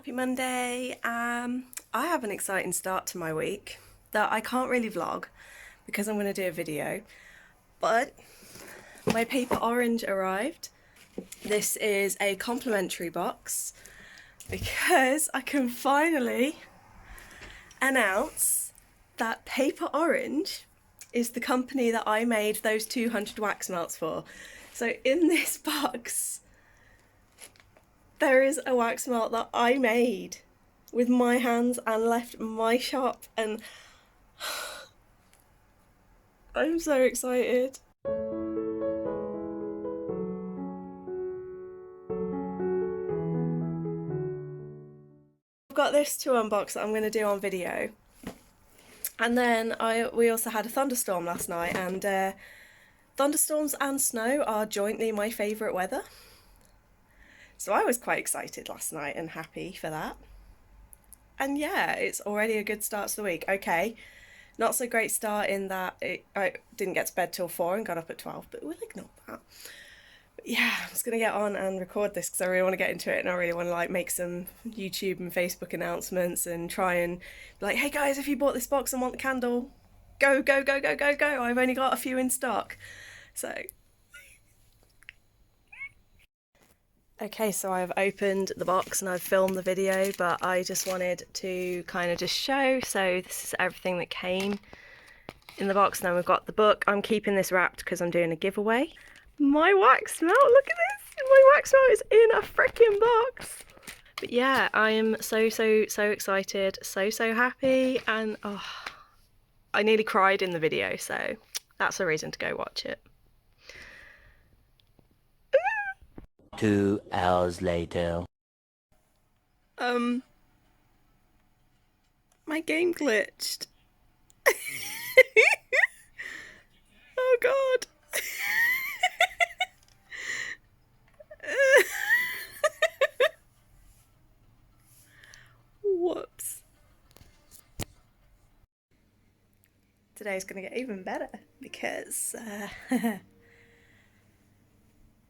Happy Monday. I have an exciting start to my week that I can't really vlog because I'm going to do a video, but my paper orange arrived. This is a complimentary box because I can finally announce that Paper Orange is the company that I made those 200 wax melts for. So in this box there is a wax melt that I made with my hands and left my shop, and I'm so excited. I've got this to unbox that I'm going to do on video, and then we also had a thunderstorm last night, and thunderstorms and snow are jointly my favourite weather. So I was quite excited last night and happy for that. And yeah, it's already a good start to the week. Okay, not so great start in that I didn't get to bed till 4 and got up at 12, but we'll ignore that. But yeah, I'm just going to get on and record this because I really want to get into it, and I really want to like make some YouTube and Facebook announcements and try and be like, hey guys, if you bought this box and want the candle, go, go, go, go, go, go. I've only got a few in stock. So okay, so I've opened the box and I've filmed the video, but I just wanted to kind of just show. So this is everything that came in the box. Now we've got the book. I'm keeping this wrapped because I'm doing a giveaway. My wax melt, look at this! My wax melt is in a freaking box! But yeah, I am so excited, so happy, and oh, I nearly cried in the video, so that's a reason to go watch it. 2 hours later. My game glitched. Oh god. Whoops. Today's gonna get even better because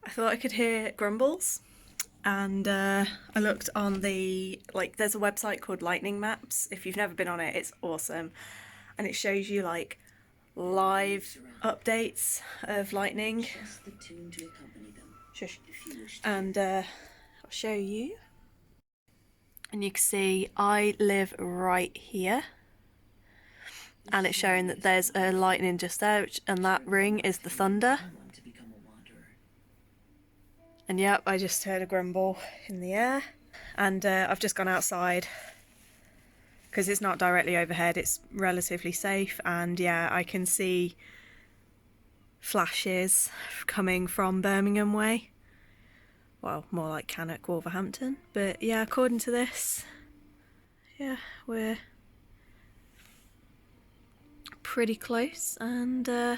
I thought I could hear grumbles, and I looked on the, like, there's a website called Lightning Maps. If you've never been on it, it's awesome, and it shows you like live updates of lightning. Shush. And I'll show you, and you can see I live right here, and it's showing that there's a lightning just there, and that ring is the thunder. And yep, I just heard a grumble in the air, and I've just gone outside because it's not directly overhead, it's relatively safe, and yeah, I can see flashes coming from Birmingham way. Well, more like Cannock, Wolverhampton, but yeah, according to this, yeah, we're pretty close, and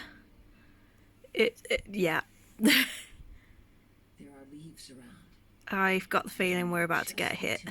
yeah. I've got the feeling we're about to get hit.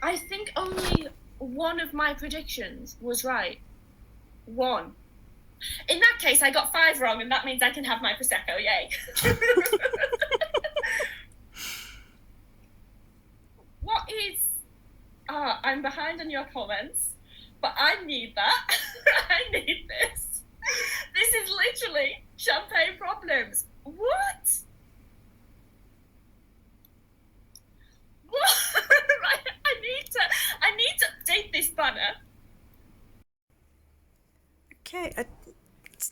I think only one of my predictions was right. One. In that case, I got 5 wrong, and that means I can have my Prosecco, yay. What is... I'm behind on your comments, but I need that. I need this. This is literally champagne problems. What?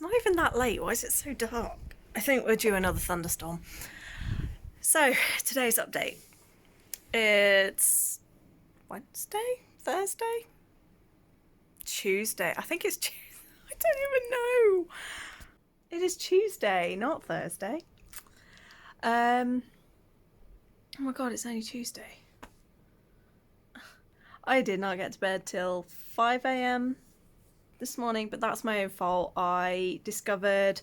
not even that late. Why is it so dark? I think we're due another thunderstorm. So, today's update. It's Wednesday? Thursday? Tuesday. I think it's Tuesday. I don't even know. It is Tuesday, not Thursday. Oh my god, it's only Tuesday. I did not get to bed till 5 a.m. this morning, but that's my own fault. I discovered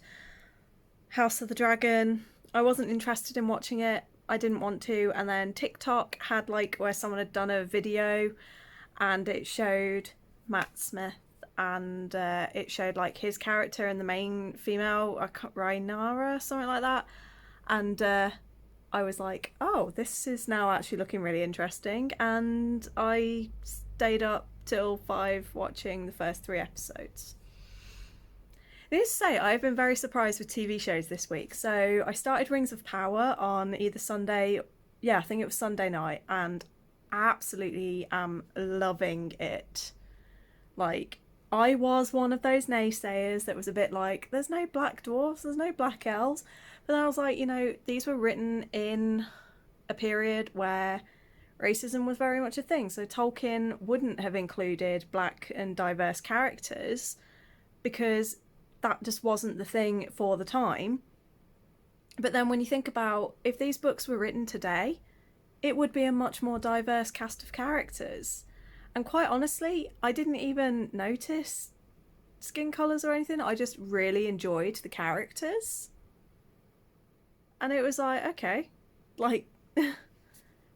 House of the Dragon. I wasn't interested in watching it. I didn't want to. And then TikTok had like where someone had done a video and it showed Matt Smith and it showed like his character and the main female, Rhaenyra, something like that. And I was like, oh, this is now actually looking really interesting. And I stayed up till 5 watching the first 3 episodes. Needless to say, I've been very surprised with TV shows this week. So I started Rings of Power on either Sunday, I think it was Sunday night, and absolutely am loving it. Like, I was one of those naysayers that was a bit like, there's no black dwarfs, there's no black elves. But then I was like, you know, these were written in a period where racism was very much a thing. So Tolkien wouldn't have included black and diverse characters because that just wasn't the thing for the time. But then when you think about if these books were written today, it would be a much more diverse cast of characters. And quite honestly, I didn't even notice skin colours or anything. I just really enjoyed the characters. And it was like, okay, like,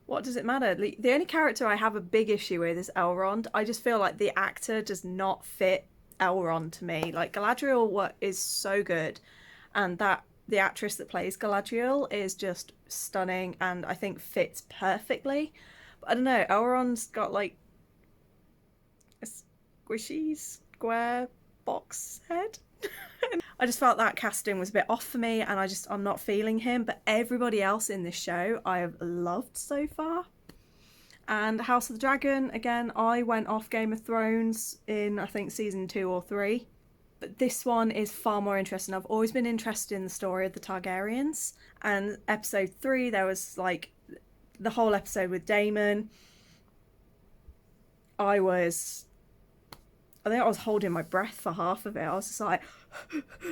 what does it matter? The only character I have a big issue with is Elrond. I just feel like the actor does not fit Elrond to me. Like, Galadriel is so good, and that the actress that plays Galadriel is just stunning and I think fits perfectly. But I don't know, Elrond's got like a squishy square box head. I just felt that casting was a bit off for me, and I'm not feeling him. But everybody else in this show I have loved so far. And House of the Dragon, again, I went off Game of Thrones in, I think, season 2 or 3. But this one is far more interesting. I've always been interested in the story of the Targaryens. And episode 3, there was like the whole episode with Daemon. I think I was holding my breath for half of it. I was just like,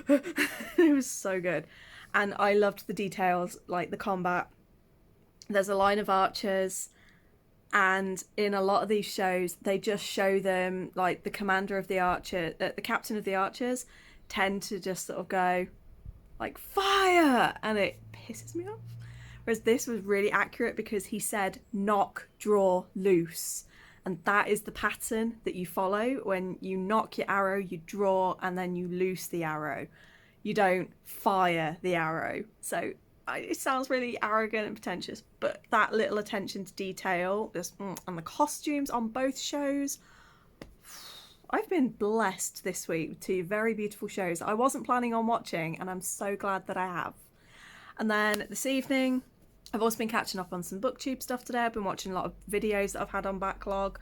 it was so good. And I loved the details, like the combat. There's a line of archers. And in a lot of these shows, they just show them, like, the commander of the archer, the captain of the archers, tend to just sort of go, like, fire! And it pisses me off. Whereas this was really accurate because he said, knock, draw, loose. And that is the pattern that you follow. When you knock your arrow, you draw, and then you loose the arrow. You don't fire the arrow. So it sounds really arrogant and pretentious, but that little attention to detail, and the costumes on both shows. I've been blessed this week with 2 very beautiful shows that I wasn't planning on watching, and I'm so glad that I have. And then this evening, I've also been catching up on some booktube stuff today. I've been watching a lot of videos that I've had on backlog,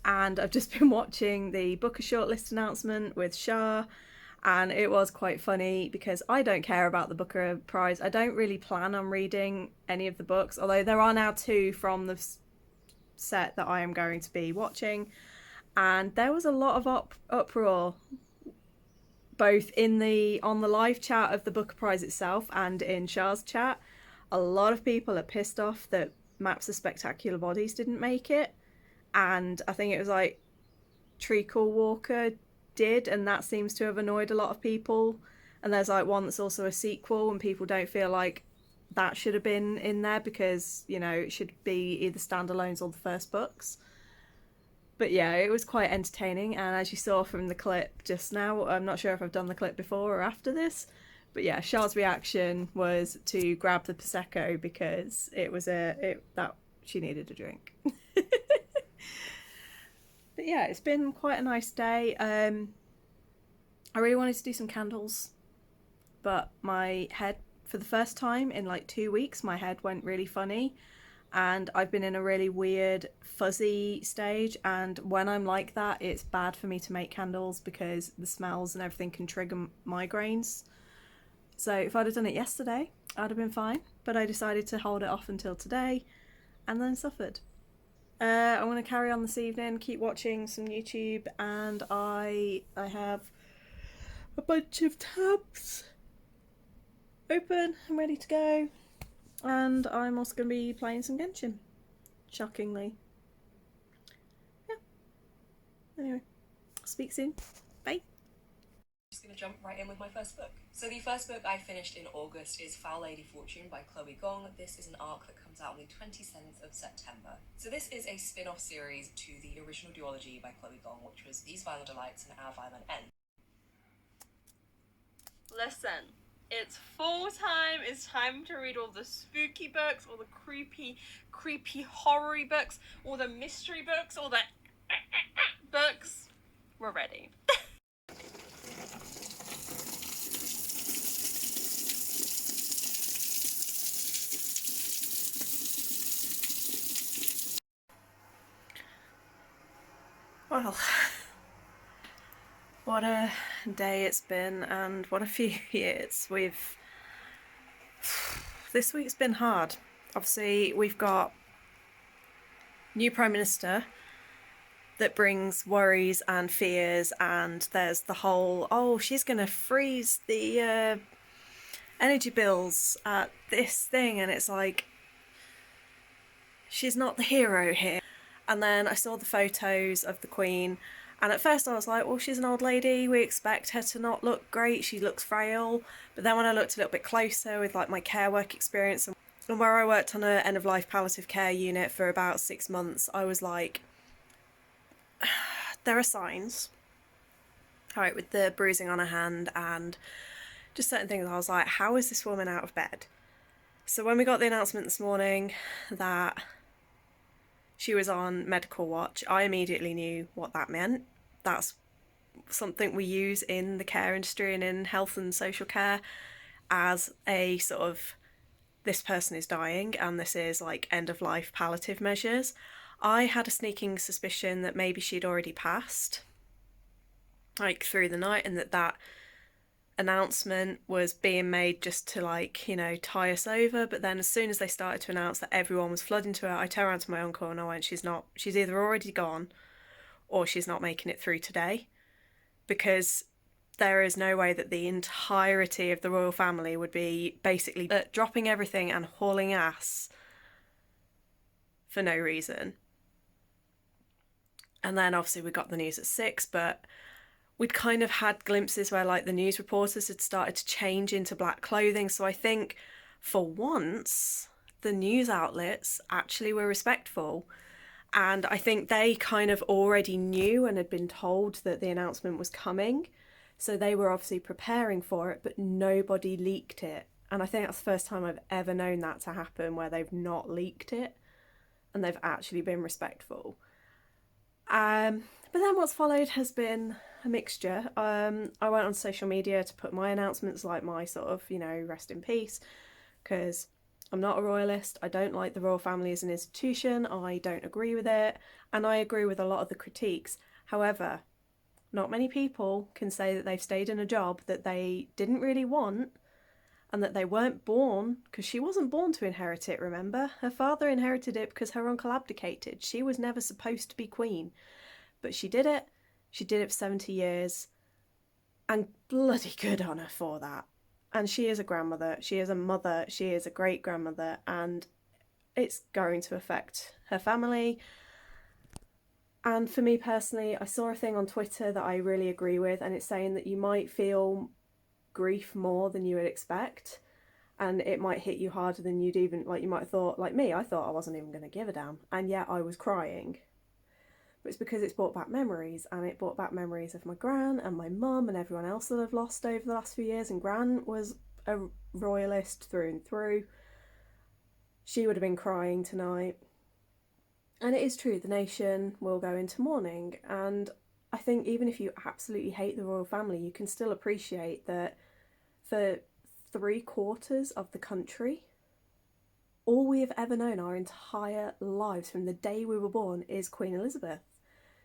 and I've just been watching the Booker shortlist announcement with Shah. And it was quite funny because I don't care about the Booker Prize. I don't really plan on reading any of the books, although there are now 2 from the set that I am going to be watching. And there was a lot of uproar, both on the live chat of the Booker Prize itself and in Shah's chat. A lot of people are pissed off that Maps of Spectacular Bodies didn't make it. And I think it was like Treacle Walker did, and that seems to have annoyed a lot of people. And there's like one that's also a sequel, and people don't feel like that should have been in there because, you know, it should be either standalones or the first books. But yeah, it was quite entertaining, and as you saw from the clip just now, I'm not sure if I've done the clip before or after this, but yeah, Shah's reaction was to grab the Prosecco because it was that she needed a drink. But yeah, it's been quite a nice day. I really wanted to do some candles, but my head, for the first time in like 2 weeks, my head went really funny, and I've been in a really weird fuzzy stage, and when I'm like that it's bad for me to make candles because the smells and everything can trigger migraines. So if I'd have done it yesterday I'd have been fine, but I decided to hold it off until today and then suffered. I'm going to carry on this evening, keep watching some YouTube, and I have a bunch of tabs open and ready to go, and I'm also going to be playing some Genshin, shockingly. Yeah, anyway, speak soon, bye. Just going to jump right in with my first book. So the first book I finished in August is Foul Lady Fortune by Chloe Gong. This is an arc that comes out on the 27th of September. So this is a spin-off series to the original duology by Chloe Gong, which was These Violent Delights and Our Violent End. Listen, it's fall time. It's time to read all the spooky books, all the creepy horror books, all the mystery books, all the books. We're ready. Well, what a day it's been, and what a few years. This week's been hard. Obviously, we've got new Prime Minister that brings worries and fears, and there's the whole, oh, she's going to freeze the energy bills at this thing, and it's like, she's not the hero here. And then I saw the photos of the Queen, and at first I was like, well, she's an old lady, we expect her to not look great, she looks frail. But then when I looked a little bit closer with like my care work experience and where I worked on an end-of-life palliative care unit for about 6 months, I was like, there are signs. Alright, with the bruising on her hand and just certain things, I was like, how is this woman out of bed? So when we got the announcement this morning that she was on medical watch, I immediately knew what that meant. That's something we use in the care industry and in health and social care as a sort of, this person is dying and this is like end of life palliative measures. I had a sneaking suspicion that maybe she'd already passed, like through the night, and that announcement was being made just to, like, you know, tie us over. But then as soon as they started to announce that everyone was flooding to her, I turned around to my uncle and I went, she's either already gone or she's not making it through today, because there is no way that the entirety of the royal family would be basically dropping everything and hauling ass for no reason. And then obviously we got the news at 6, but we'd kind of had glimpses where like the news reporters had started to change into black clothing. So I think for once the news outlets actually were respectful. And I think they kind of already knew and had been told that the announcement was coming. So they were obviously preparing for it, but nobody leaked it. And I think that's the first time I've ever known that to happen, where they've not leaked it and they've actually been respectful. But then what's followed has been a mixture. I went on social media to put my announcements, like my sort of, you know, rest in peace, because I'm not a royalist. I don't like the royal family as an institution. I don't agree with it, and I agree with a lot of the critiques. However, not many people can say that they've stayed in a job that they didn't really want and that they weren't born, because she wasn't born to inherit it, remember? Her father inherited it because her uncle abdicated. She was never supposed to be queen, but she did it. She did it for 70 years, and bloody good on her for that. And she is a grandmother, she is a mother, she is a great grandmother, and it's going to affect her family. And for me personally, I saw a thing on Twitter that I really agree with, and it's saying that you might feel grief more than you would expect, and it might hit you harder than you'd even, like, you might have thought. Like me, I thought I wasn't even going to give a damn, and yet I was crying. But it's because it's brought back memories, and it brought back memories of my gran and my mum and everyone else that I've lost over the last few years. And Gran was a royalist through and through. She would have been crying tonight. And it is true, the nation will go into mourning. And I think even if you absolutely hate the royal family, you can still appreciate that for 3/4 of the country, all we have ever known our entire lives from the day we were born is Queen Elizabeth.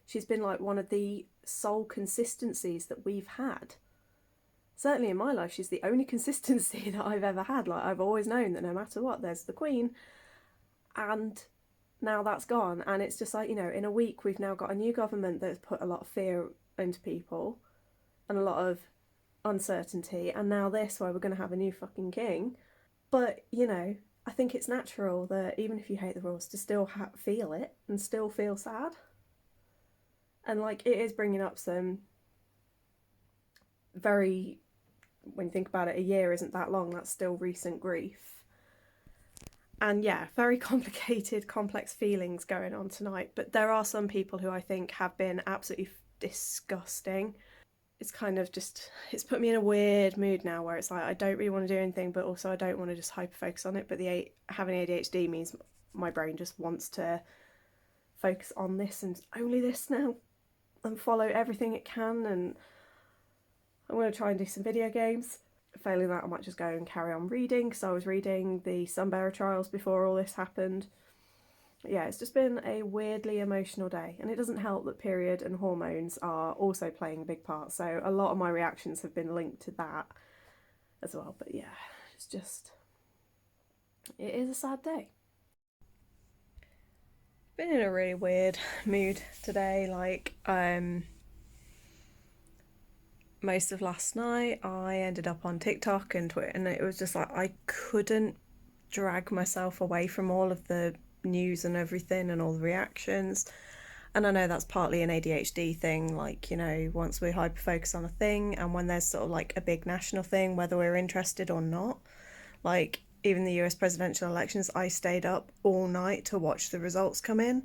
She's been like one of the sole consistencies that we've had. Certainly in my life, she's the only consistency that I've ever had. Like, I've always known that no matter what, there's the Queen. And now that's gone. And it's just like, you know, in a week, we've now got a new government that's put a lot of fear into people and a lot of uncertainty. And now this, where we're going to have a new fucking king. But, you know, I think it's natural that even if you hate the royals, to still feel it and still feel sad. And, like, it is bringing up some very, when you think about it, a year isn't that long, that's still recent grief. And yeah, very complicated, complex feelings going on tonight. But there are some people who I think have been absolutely disgusting. It's kind of just, it's put me in a weird mood now where it's like, I don't really want to do anything, but also I don't want to just hyper focus on it. But having ADHD means my brain just wants to focus on this and only this now and follow everything it can. And I'm going to try and do some video games. Failing that, I might just go and carry on reading, because I was reading the Sunbearer trials before all this happened. But yeah, it's just been a weirdly emotional day, and it doesn't help that period and hormones are also playing a big part, so a lot of my reactions have been linked to that as well. But yeah, it's just, it is a sad day. Been in a really weird mood today. Like, most of last night I ended up on TikTok and Twitter, and it was just like I couldn't drag myself away from all of the news and everything and all the reactions. And I know that's partly an ADHD thing, like, you know, once we hyper focus on a thing, and when there's sort of like a big national thing, whether we're interested or not, like even the US presidential elections, I stayed up all night to watch the results come in.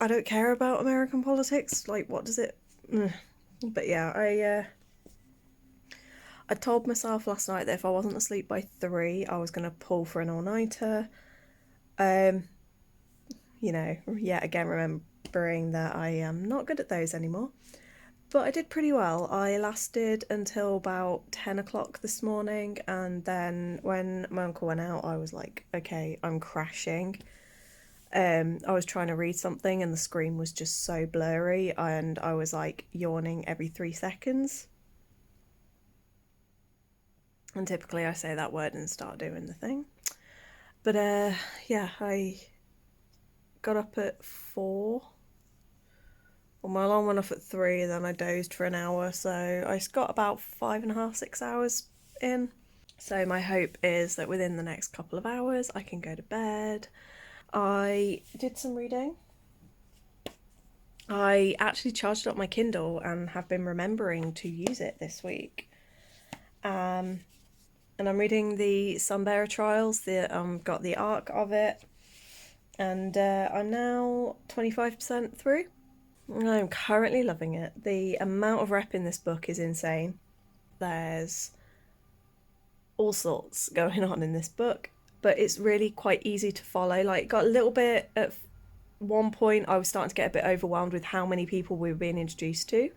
I don't care about American politics, like, what does it... But yeah, I told myself last night that if I wasn't asleep by 3, I was going to pull for an all-nighter. You know, yet again remembering that I am not good at those anymore. But I did pretty well. I lasted until about 10 o'clock this morning, and then when my uncle went out, I was like, okay, I'm crashing. I was trying to read something and the screen was just so blurry, and I was like yawning every 3 seconds. And typically I say that word and start doing the thing. But yeah, I got up at 4. Well, my alarm went off at 3, then I dozed for an hour, so I got about 5.5, 6 hours in. So my hope is that within the next couple of hours I can go to bed. I did some reading. I actually charged up my Kindle and have been remembering to use it this week. And I'm reading the Sunbearer trials, got the arc of it, and I'm now 25% through. I'm currently loving it. The amount of rep in this book is insane. There's all sorts going on in this book, but it's really quite easy to follow. Like, got a little bit at one point, I was starting to get a bit overwhelmed with how many people we were being introduced to.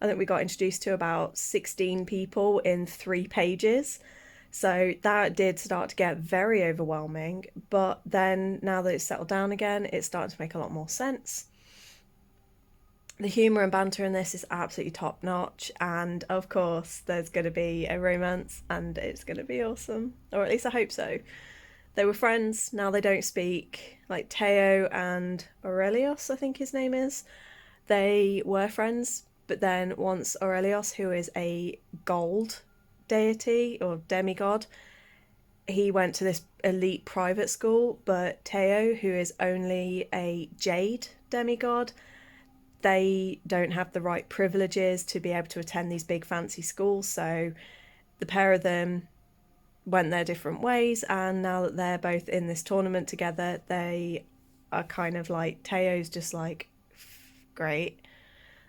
I think we got introduced to about 16 people in 3 pages. So that did start to get very overwhelming. But then now that it's settled down again, it's starting to make a lot more sense. The humour and banter in this is absolutely top notch, and of course there's going to be a romance, and it's going to be awesome, or at least I hope so. They were friends, now they don't speak. Like Teo and Aurelius, I think his name is, they were friends, but then once Aurelius, who is a gold deity or demigod, he went to this elite private school, but Teo, who is only a jade demigod, they don't have the right privileges to be able to attend these big fancy schools. So the pair of them went their different ways, and now that they're both in this tournament together, they are kind of like, Teo's just like, great,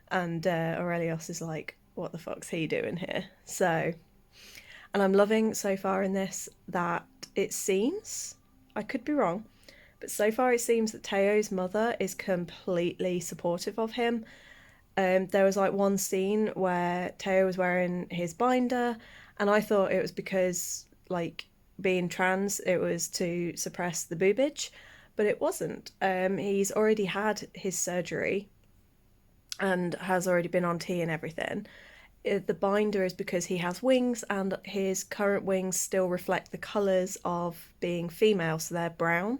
and Aurelius is like, what the fuck's he doing here? So, and I'm loving so far in this that it seems, I could be wrong, but so far it seems that Teo's mother is completely supportive of him. There was like one scene where Teo was wearing his binder, and I thought it was because like being trans, it was to suppress the boobage, but it wasn't. He's already had his surgery and has already been on tea and everything. The binder is because he has wings, and his current wings still reflect the colours of being female, so they're brown,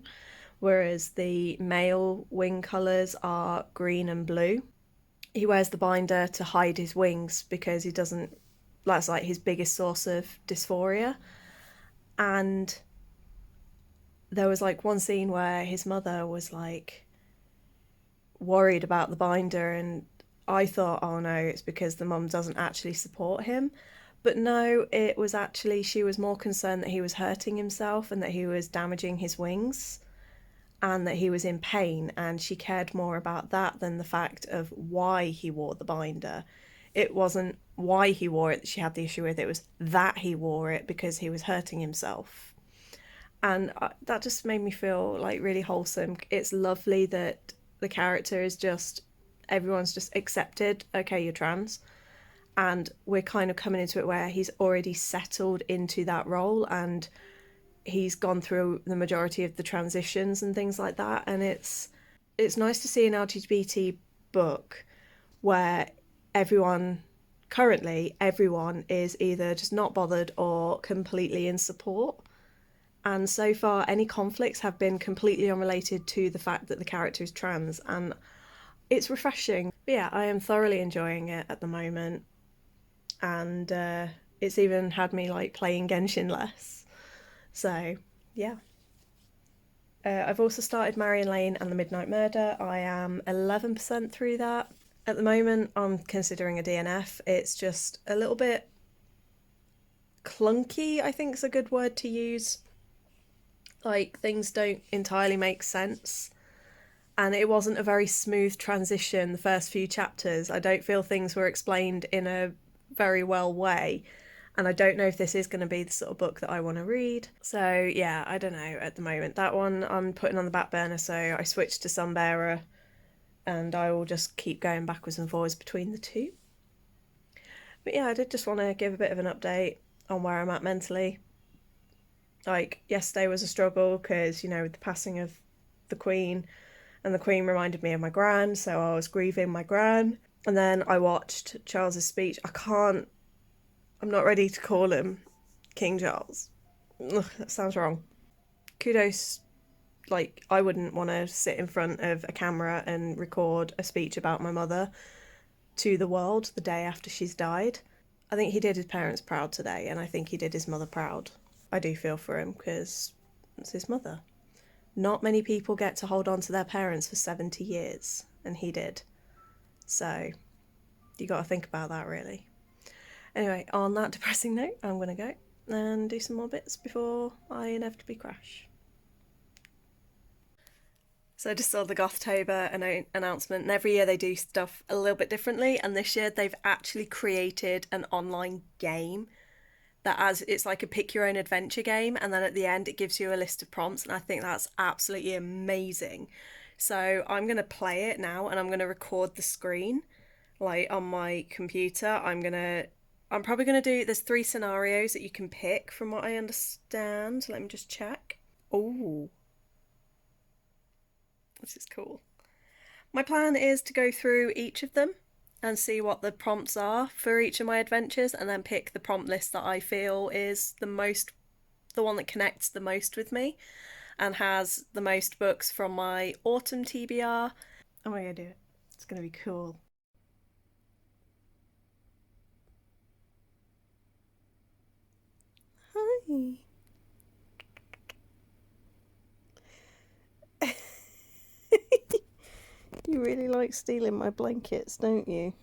whereas the male wing colours are green and blue. He wears the binder to hide his wings because he doesn't, that's like his biggest source of dysphoria. And there was like one scene where his mother was like worried about the binder, and I thought, oh no, it's because the mum doesn't actually support him. But no, it was actually, she was more concerned that he was hurting himself and that he was damaging his wings and that he was in pain, and she cared more about that than the fact of why he wore the binder. It wasn't why he wore it that she had the issue with, it was that he wore it because he was hurting himself. And that just made me feel like really wholesome. It's lovely that the character is just, everyone's just accepted, okay, you're trans. And we're kind of coming into it where he's already settled into that role, and he's gone through the majority of the transitions and things like that. And it's nice to see an LGBT book where currently everyone is either just not bothered or completely in support. And so far, any conflicts have been completely unrelated to the fact that the character is trans, and it's refreshing. But yeah, I am thoroughly enjoying it at the moment, and it's even had me like playing Genshin less. So yeah. I've also started Marion Lane and the Midnight Murder. I am 11% through that. At the moment, I'm considering a DNF. It's just a little bit clunky, I think is a good word to use. Like, things don't entirely make sense. And it wasn't a very smooth transition the first few chapters. I don't feel things were explained in a very well way. And I don't know if this is going to be the sort of book that I want to read. So yeah, I don't know at the moment. That one I'm putting on the back burner, so I switched to Sunbearer, and I will just keep going backwards and forwards between the two. But yeah, I did just want to give a bit of an update on where I'm at mentally. Like, yesterday was a struggle because, you know, with the passing of the Queen, and the Queen reminded me of my gran, so I was grieving my gran. And then I watched Charles's speech. I'm not ready to call him King Charles. Ugh, that sounds wrong. Kudos, like, I wouldn't want to sit in front of a camera and record a speech about my mother to the world the day after she's died. I think he did his parents proud today, and I think he did his mother proud. I do feel for him because it's his mother. Not many people get to hold on to their parents for 70 years, and he did. So, you got to think about that, really. Anyway, on that depressing note, I'm going to go and do some more bits before I inevitably crash. So I just saw the Gothtober announcement, and every year they do stuff a little bit differently, and this year they've actually created an online game it's like a pick your own adventure game, and then at the end it gives you a list of prompts, and I think that's absolutely amazing. So I'm going to play it now, and I'm going to record the screen like on my computer. I'm probably going to do, there's 3 scenarios that you can pick from what I understand. Let me just check. Oh, this is cool. My plan is to go through each of them and see what the prompts are for each of my adventures, and then pick the prompt list that I feel is the one that connects the most with me and has the most books from my autumn TBR. I'm gonna do it. It's gonna be cool. Hi. You really like stealing my blankets, don't you?